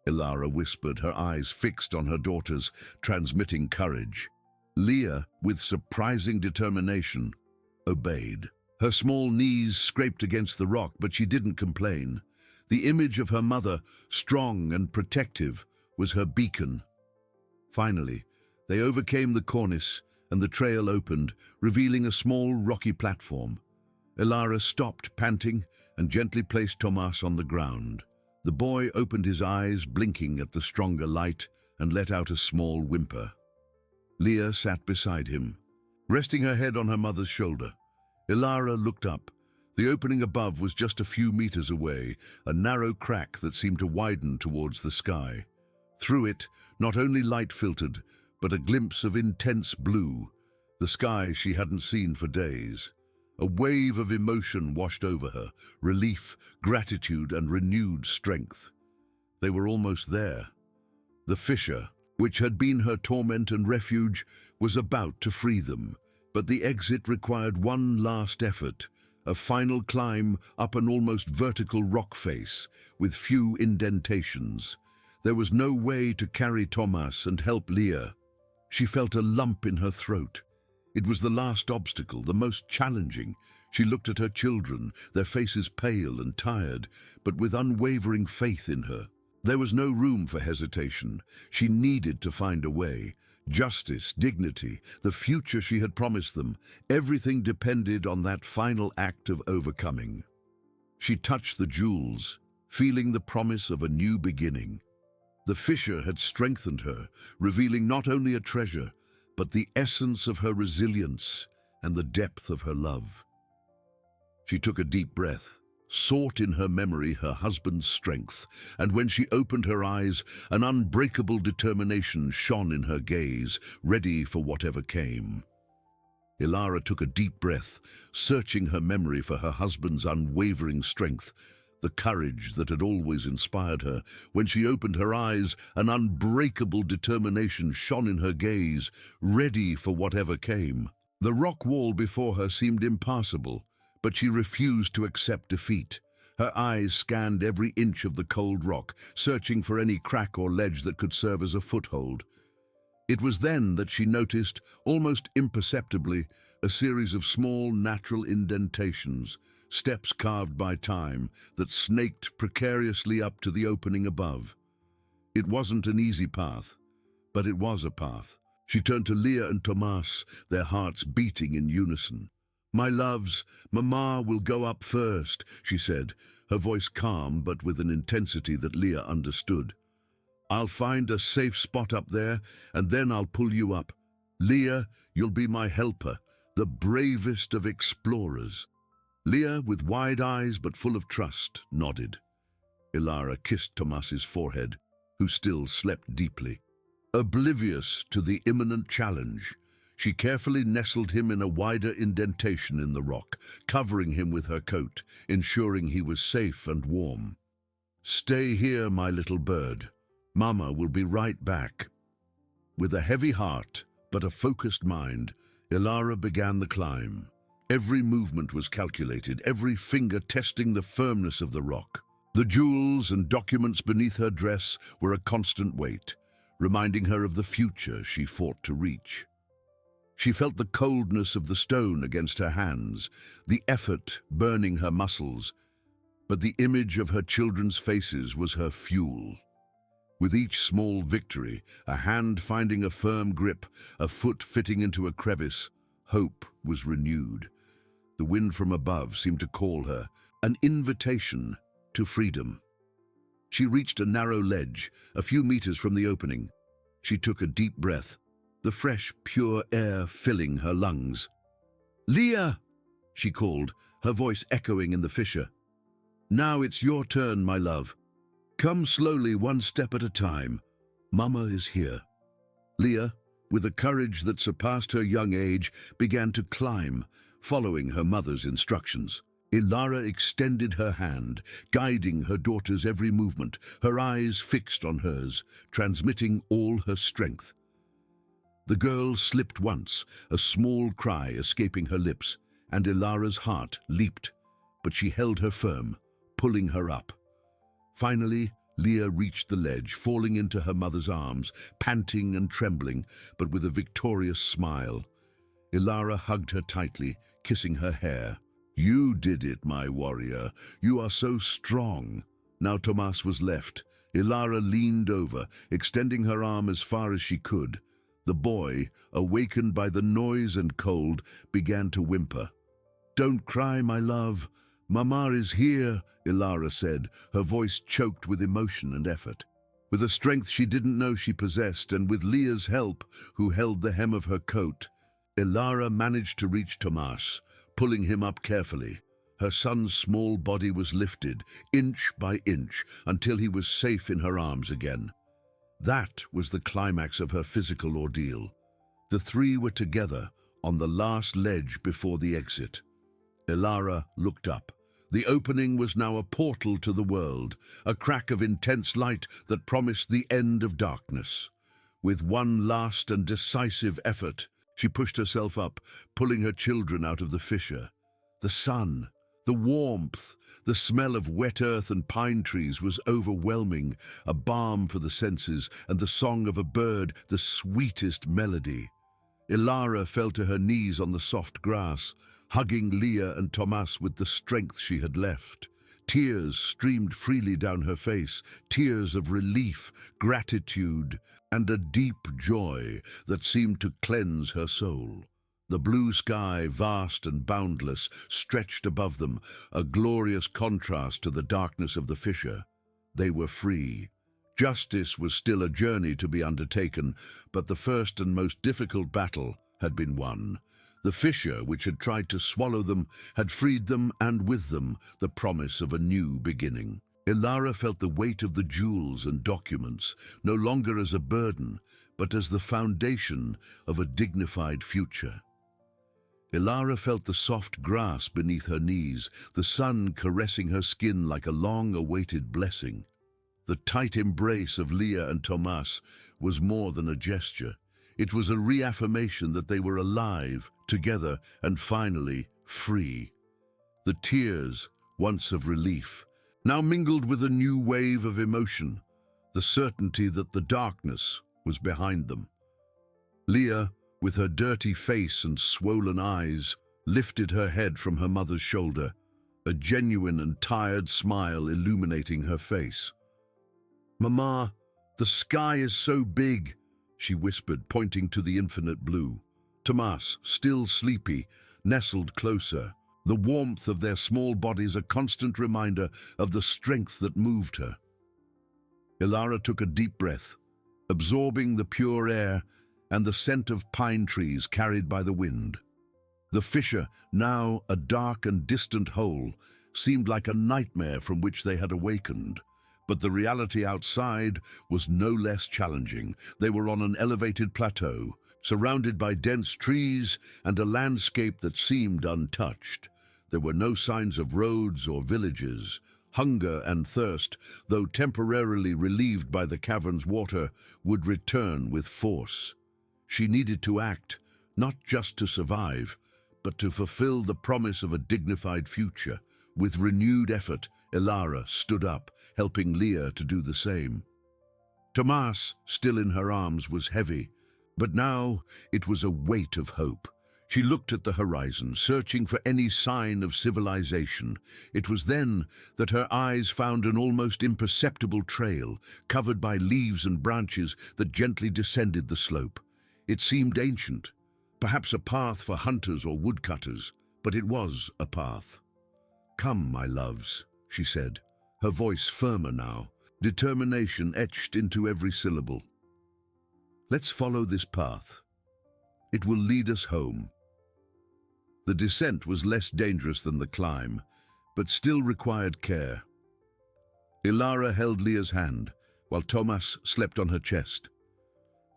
Elara whispered, her eyes fixed on her daughter's, transmitting courage. Leah, with surprising determination, obeyed. Her small knees scraped against the rock, but she didn't complain. The image of her mother, strong and protective, was her beacon. Finally, they overcame the cornice, and the trail opened, revealing a small rocky platform. Elara stopped, panting, and gently placed Tomas on the ground. The boy opened his eyes, blinking at the stronger light, and let out a small whimper. Leah sat beside him, resting her head on her mother's shoulder. Elara looked up. The opening above was just a few meters away, a narrow crack that seemed to widen towards the sky. Through it, not only light filtered, but a glimpse of intense blue, the sky she hadn't seen for days. A wave of emotion washed over her, relief, gratitude, and renewed strength. They were almost there. The fissure, which had been her torment and refuge, was about to free them, but the exit required one last effort, a final climb up an almost vertical rock face, with few indentations. There was no way to carry Tomas and help Leah. She felt a lump in her throat. It was the last obstacle, the most challenging. She looked at her children, their faces pale and tired, but with unwavering faith in her. There was no room for hesitation. She needed to find a way. Justice, dignity, the future she had promised them, everything depended on that final act of overcoming. She touched the jewels, feeling the promise of a new beginning. The fissure had strengthened her, revealing not only a treasure, but the essence of her resilience and the depth of her love. She took a deep breath, sought in her memory her husband's strength, and when she opened her eyes, an unbreakable determination shone in her gaze, ready for whatever came. Elara took a deep breath, searching her memory for her husband's unwavering strength, the courage that had always inspired her. When she opened her eyes, an unbreakable determination shone in her gaze, ready for whatever came. The rock wall before her seemed impassable, but she refused to accept defeat. Her eyes scanned every inch of the cold rock, searching for any crack or ledge that could serve as a foothold. It was then that she noticed, almost imperceptibly, a series of small natural indentations, steps carved by time, that snaked precariously up to the opening above. It wasn't an easy path, But it was a path. She turned to Leah and Tomas, their hearts beating in unison. "My loves, Mama will go up first," she said, her voice calm but with an intensity that Leah understood. "I'll find a safe spot up there, and then I'll pull you up. Leah, you'll be my helper, the bravest of explorers." Leah, with wide eyes but full of trust, nodded. Ilara kissed Tomas's forehead, who still slept deeply. Oblivious to the imminent challenge, she carefully nestled him in a wider indentation in the rock, covering him with her coat, ensuring he was safe and warm. "Stay here, my little bird. Mama will be right back." With a heavy heart, but a focused mind, Ilara began the climb. Every movement was calculated, every finger testing the firmness of the rock. The jewels and documents beneath her dress were a constant weight, reminding her of the future she fought to reach. She felt the coldness of the stone against her hands, the effort burning her muscles, but the image of her children's faces was her fuel. With each small victory, a hand finding a firm grip, a foot fitting into a crevice, hope was renewed. The wind from above seemed to call her, an invitation to freedom. She reached a narrow ledge, a few meters from the opening. She took a deep breath, the fresh, pure air filling her lungs. "Leah!" she called, her voice echoing in the fissure. "Now it's your turn, my love. Come slowly, one step at a time. Mama is here." Leah, with a courage that surpassed her young age, began to climb, following her mother's instructions. Ilara extended her hand, guiding her daughter's every movement, her eyes fixed on hers, transmitting all her strength. The girl slipped once, a small cry escaping her lips, and Ilara's heart leaped, but she held her firm, pulling her up. Finally, Leah reached the ledge, falling into her mother's arms, panting and trembling, but with a victorious smile. Ilara hugged her tightly, kissing her hair. "You did it, my warrior. You are so strong." Now Tomas was left. Ilara leaned over, extending her arm as far as she could. The boy, awakened by the noise and cold, began to whimper. "Don't cry, my love. Mama is here," Ilara said, her voice choked with emotion and effort. With a strength she didn't know she possessed, and with Leah's help, who held the hem of her coat, Ilara managed to reach Tomas, pulling him up carefully. Her son's small body was lifted, inch by inch, until he was safe in her arms again. That was the climax of her physical ordeal. The three were together on the last ledge before the exit. Ilara looked up. The opening was now a portal to the world, a crack of intense light that promised the end of darkness. With one last and decisive effort, she pushed herself up, pulling her children out of the fissure. The sun, the warmth, the smell of wet earth and pine trees was overwhelming, a balm for the senses, and the song of a bird, the sweetest melody. Ilara fell to her knees on the soft grass, hugging Leah and Tomas with the strength she had left. Tears streamed freely down her face, tears of relief, gratitude, and a deep joy that seemed to cleanse her soul. The blue sky, vast and boundless, stretched above them, a glorious contrast to the darkness of the fissure. They were free. Justice was still a journey to be undertaken, but the first and most difficult battle had been won. The fissure, which had tried to swallow them, had freed them, and with them, the promise of a new beginning. Ilara felt the weight of the jewels and documents, no longer as a burden, but as the foundation of a dignified future. Ilara felt the soft grass beneath her knees, the sun caressing her skin like a long-awaited blessing. The tight embrace of Leah and Tomas was more than a gesture. It was a reaffirmation that they were alive, together, and finally free. The tears, once of relief, now mingled with a new wave of emotion, the certainty that the darkness was behind them. Leah, with her dirty face and swollen eyes, lifted her head from her mother's shoulder, a genuine and tired smile illuminating her face. "Mama, the sky is so big," she whispered, pointing to the infinite blue. Tomas, still sleepy, nestled closer, the warmth of their small bodies a constant reminder of the strength that moved her. Ilara took a deep breath, absorbing the pure air and the scent of pine trees carried by the wind. The fissure, now a dark and distant hole, seemed like a nightmare from which they had awakened. But the reality outside was no less challenging. They were on an elevated plateau, surrounded by dense trees and a landscape that seemed untouched. There were no signs of roads or villages. Hunger and thirst, though temporarily relieved by the cavern's water, would return with force. She needed to act, not just to survive, but to fulfill the promise of a dignified future. With renewed effort, Ilara stood up, helping Leah to do the same. Tomas, still in her arms, was heavy, but now it was a weight of hope. She looked at the horizon, searching for any sign of civilization. It was then that her eyes found an almost imperceptible trail, covered by leaves and branches that gently descended the slope. It seemed ancient, perhaps a path for hunters or woodcutters, but it was a path. "Come, my loves," she said, her voice firmer now, determination etched into every syllable. "Let's follow this path. It will lead us home." The descent was less dangerous than the climb, but still required care. Ilara held Leah's hand, while Tomas slept on her chest.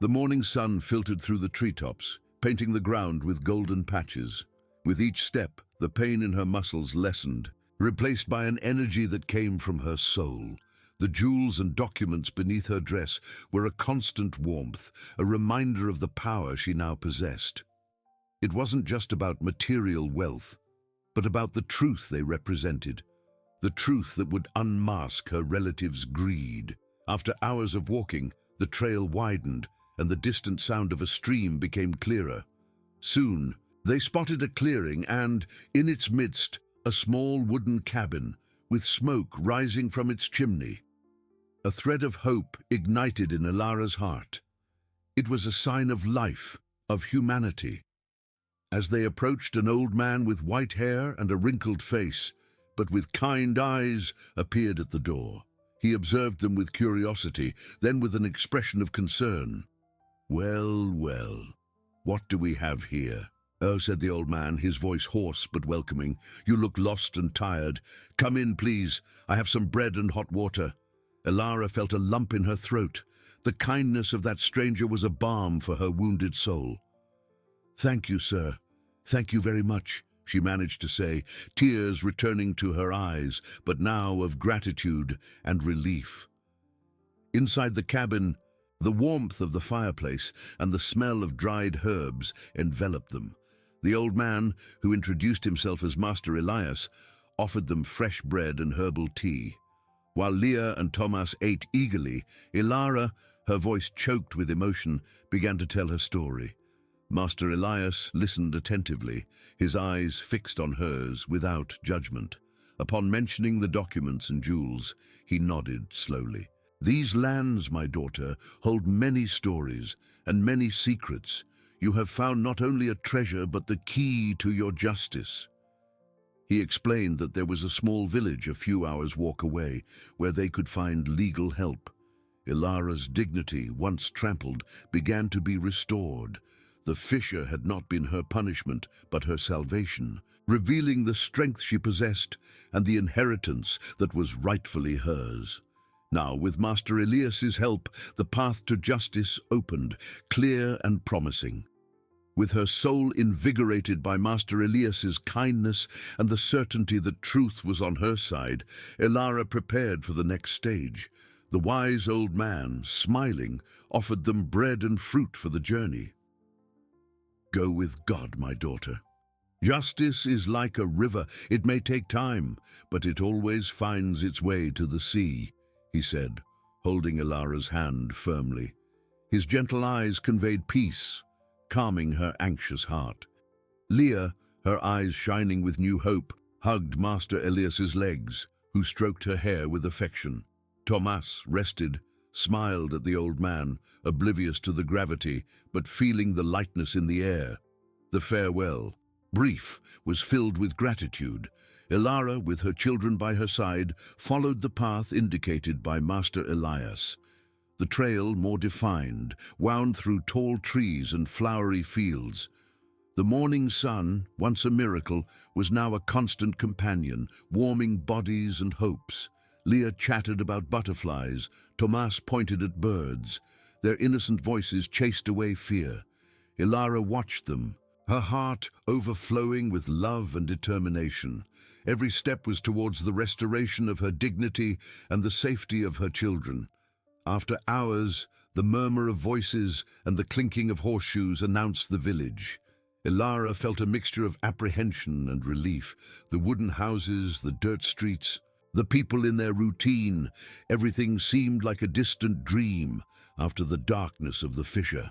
The morning sun filtered through the treetops, painting the ground with golden patches. With each step, the pain in her muscles lessened, replaced by an energy that came from her soul. The jewels and documents beneath her dress were a constant warmth, a reminder of the power she now possessed. It wasn't just about material wealth, but about the truth they represented, the truth that would unmask her relatives' greed. After hours of walking, the trail widened, and the distant sound of a stream became clearer. Soon, they spotted a clearing and, in its midst, a small wooden cabin, with smoke rising from its chimney. A thread of hope ignited in Ilara's heart. It was a sign of life, of humanity. As they approached, an old man with white hair and a wrinkled face, but with kind eyes, appeared at the door. He observed them with curiosity, then with an expression of concern. "Well, well, what do we have here?" "Oh," said the old man, his voice hoarse but welcoming. "You look lost and tired. Come in, please. I have some bread and hot water." Ilara felt a lump in her throat. The kindness of that stranger was a balm for her wounded soul. "Thank you, sir. Thank you very much," she managed to say, tears returning to her eyes, but now of gratitude and relief. Inside the cabin, the warmth of the fireplace and the smell of dried herbs enveloped them. The old man, who introduced himself as Master Elias, offered them fresh bread and herbal tea. While Leah and Tomas ate eagerly, Ilara, her voice choked with emotion, began to tell her story. Master Elias listened attentively, his eyes fixed on hers without judgment. Upon mentioning the documents and jewels, he nodded slowly. "These lands, my daughter, hold many stories and many secrets. You have found not only a treasure, but the key to your justice." He explained that there was a small village a few hours' walk away, where they could find legal help. Ilara's dignity, once trampled, began to be restored. The fissure had not been her punishment, but her salvation, revealing the strength she possessed and the inheritance that was rightfully hers. Now, with Master Elias's help, the path to justice opened, clear and promising. With her soul invigorated by Master Elias's kindness and the certainty that truth was on her side, Ilara prepared for the next stage. The wise old man, smiling, offered them bread and fruit for the journey. "Go with God, my daughter. Justice is like a river. It may take time, but it always finds its way to the sea," he said, holding Ilara's hand firmly. His gentle eyes conveyed peace, calming her anxious heart. Leah, her eyes shining with new hope, hugged Master Elias's legs, who stroked her hair with affection. Tomas rested, smiled at the old man, oblivious to the gravity, but feeling the lightness in the air. The farewell, brief, was filled with gratitude. Ilara, with her children by her side, followed the path indicated by Master Elias. The trail, more defined, wound through tall trees and flowery fields. The morning sun, once a miracle, was now a constant companion, warming bodies and hopes. Leah chattered about butterflies, Tomas pointed at birds. Their innocent voices chased away fear. Ilara watched them, her heart overflowing with love and determination. Every step was towards the restoration of her dignity and the safety of her children. After hours, the murmur of voices and the clinking of horseshoes announced the village. Ilara felt a mixture of apprehension and relief. The wooden houses, the dirt streets, the people in their routine, everything seemed like a distant dream after the darkness of the fissure.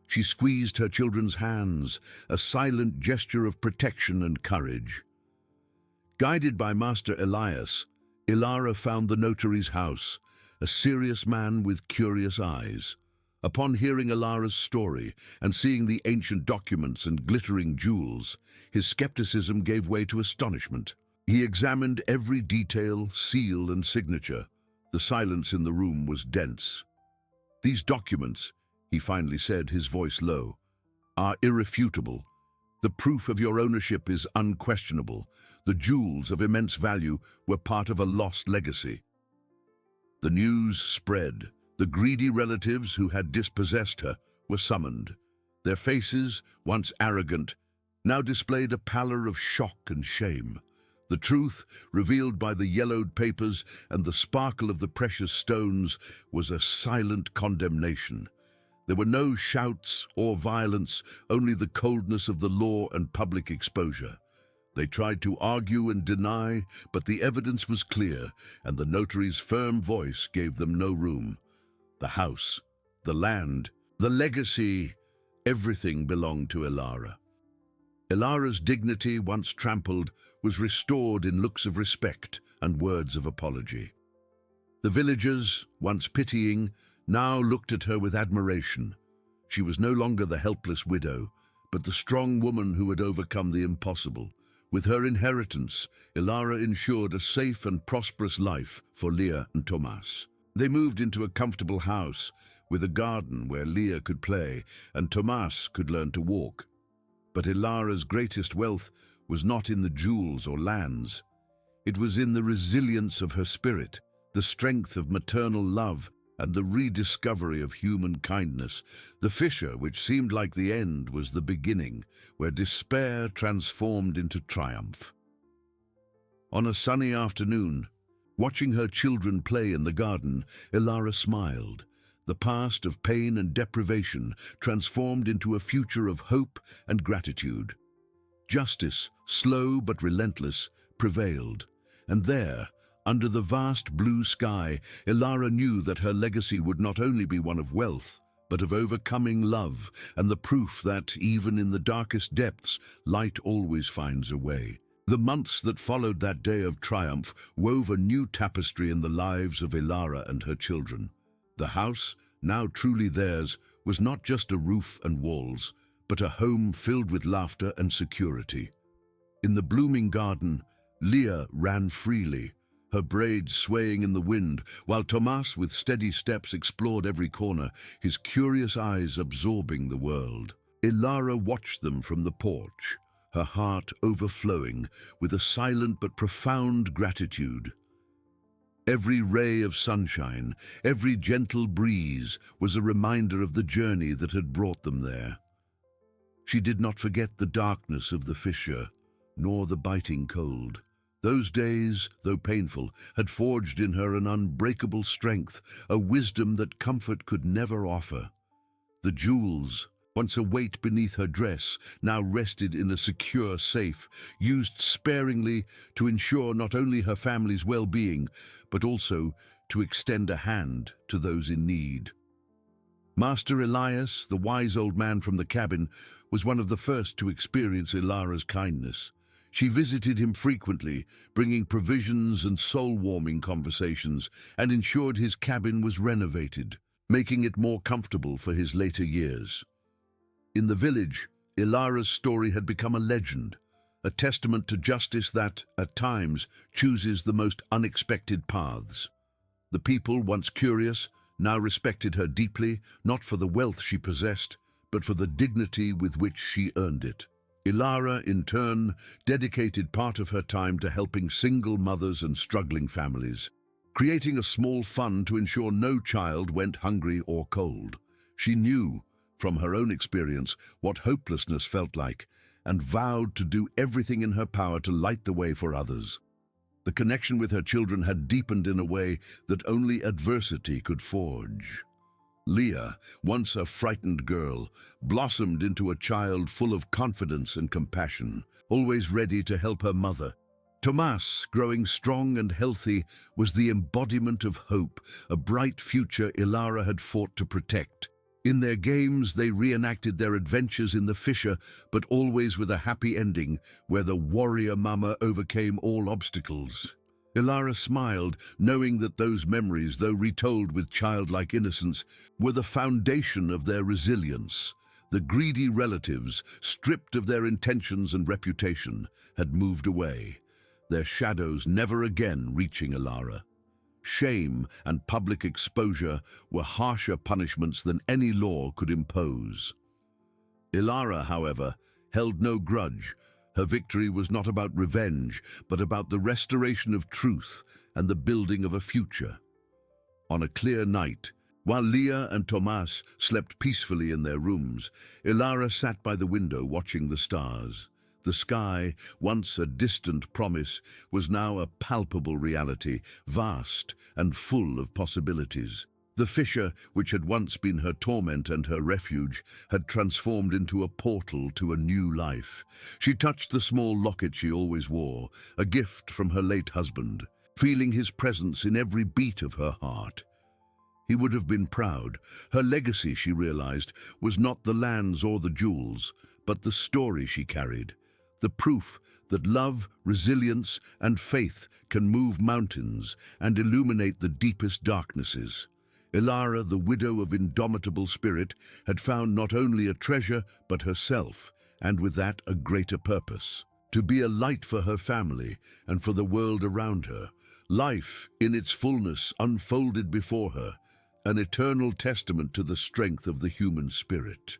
She squeezed her children's hands, a silent gesture of protection and courage. Guided by Master Elias, Ilara found the notary's house, a serious man with curious eyes. Upon hearing Ilara's story and seeing the ancient documents and glittering jewels, his skepticism gave way to astonishment. He examined every detail, seal, and signature. The silence in the room was dense. "These documents," he finally said, his voice low, "are irrefutable. The proof of your ownership is unquestionable. The jewels of immense value were part of a lost legacy." The news spread. The greedy relatives who had dispossessed her were summoned. Their faces, once arrogant, now displayed a pallor of shock and shame. The truth, revealed by the yellowed papers and the sparkle of the precious stones, was a silent condemnation. There were no shouts or violence, only the coldness of the law and public exposure. They tried to argue and deny, but the evidence was clear, and the notary's firm voice gave them no room. The house, the land, the legacy, everything belonged to Ilara. Ilara's dignity, once trampled, was restored in looks of respect and words of apology. The villagers, once pitying, now looked at her with admiration. She was no longer the helpless widow, but the strong woman who had overcome the impossible. With her inheritance, Ilara ensured a safe and prosperous life for Leah and Tomas. They moved into a comfortable house with a garden where Leah could play and Tomas could learn to walk. But Ilara's greatest wealth was not in the jewels or lands. It was in the resilience of her spirit, the strength of maternal love, and the rediscovery of human kindness. The fissure, which seemed like the end, was the beginning, where despair transformed into triumph. On a sunny afternoon, watching her children play in the garden, Ilara smiled. The past of pain and deprivation transformed into a future of hope and gratitude. Justice, slow but relentless, prevailed. And there, under the vast blue sky, Ilara knew that her legacy would not only be one of wealth, but of overcoming love and the proof that, even in the darkest depths, light always finds a way. The months that followed that day of triumph wove a new tapestry in the lives of Ilara and her children. The house, now truly theirs, was not just a roof and walls, but a home filled with laughter and security. In the blooming garden, Leah ran freely, her braids swaying in the wind, while Tomas with steady steps explored every corner, his curious eyes absorbing the world. Ilara watched them from the porch, her heart overflowing with a silent but profound gratitude. Every ray of sunshine, every gentle breeze was a reminder of the journey that had brought them there. She did not forget the darkness of the fissure, nor the biting cold. Those days, though painful, had forged in her an unbreakable strength, a wisdom that comfort could never offer. The jewels, once a weight beneath her dress, now rested in a secure safe, used sparingly to ensure not only her family's well-being, but also to extend a hand to those in need. Master Elias, the wise old man from the cabin, was one of the first to experience Ilara's kindness. She visited him frequently, bringing provisions and soul-warming conversations, and ensured his cabin was renovated, making it more comfortable for his later years. In the village, Ilara's story had become a legend, a testament to justice that, at times, chooses the most unexpected paths. The people, once curious, now respected her deeply, not for the wealth she possessed, but for the dignity with which she earned it. Ilara, in turn, dedicated part of her time to helping single mothers and struggling families, creating a small fund to ensure no child went hungry or cold. She knew, from her own experience, what hopelessness felt like, and vowed to do everything in her power to light the way for others. The connection with her children had deepened in a way that only adversity could forge. Leah, once a frightened girl, blossomed into a child full of confidence and compassion, always ready to help her mother. Tomas, growing strong and healthy, was the embodiment of hope, a bright future Ilara had fought to protect. In their games, they reenacted their adventures in the fissure, but always with a happy ending, where the warrior mama overcame all obstacles. Ilara smiled, knowing that those memories, though retold with childlike innocence, were the foundation of their resilience. The greedy relatives, stripped of their intentions and reputation, had moved away, their shadows never again reaching Ilara. Shame and public exposure were harsher punishments than any law could impose. Ilara, however, held no grudge. Her victory was not about revenge, but about the restoration of truth and the building of a future. On a clear night, while Leah and Tomas slept peacefully in their rooms, Ilara sat by the window watching the stars. The sky, once a distant promise, was now a palpable reality, vast and full of possibilities. The fissure, which had once been her torment and her refuge, had transformed into a portal to a new life. She touched the small locket she always wore, a gift from her late husband, feeling his presence in every beat of her heart. He would have been proud. Her legacy, she realized, was not the lands or the jewels, but the story she carried. The proof that love, resilience, and faith can move mountains and illuminate the deepest darknesses. Ilara, the widow of indomitable spirit, had found not only a treasure but herself, and with that a greater purpose. To be a light for her family and for the world around her. Life, in its fullness, unfolded before her, an eternal testament to the strength of the human spirit.